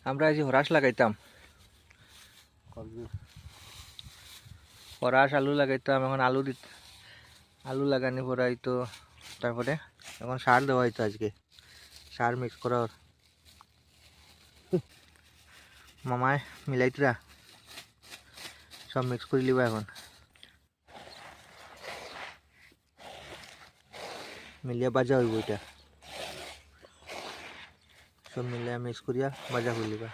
আমরা আজ Harrah's লাগাইতাম, Harrah's আলু লাগাইতাম। এখন আলু লাগানি পড়াই তো, তারপরে এখন সার দেওয়া হয়তো, আজকে সার মিক্স করা মামায় মিলাইতরা সব মিক্স করে লিবা। এখন মিলিয়া বাজা হইব, এটা সব মিলিয়া মিক্স করিয়া বাজা করে লিবা।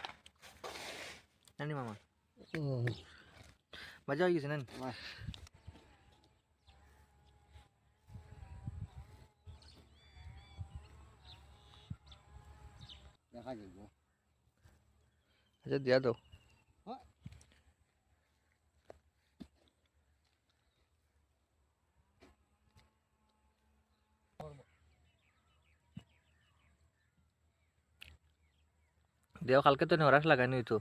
নানি মামা বাজা হয়ে গেছে নানি? দেখা যাইব। আচ্ছা দিয়া দাও। দেও, কালকে তো হরাস লাগাইনি হইতো,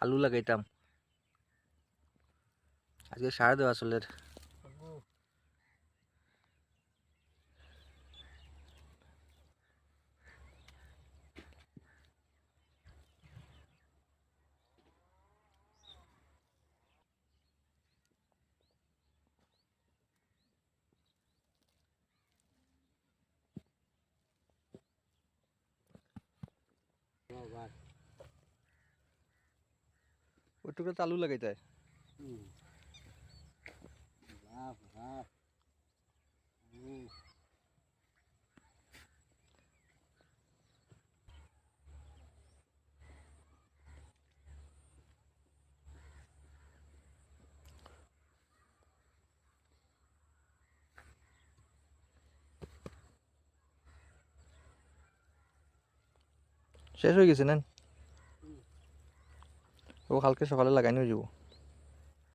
আলু লাগাইতাম। আজকে সার দেওয়া আসলে ওইটুকু তো আলু লাগাইতে হয়। শেষ হয়ে গেছে নেন, ও কালকে সকালে লাগাইনি হয়ে যাব।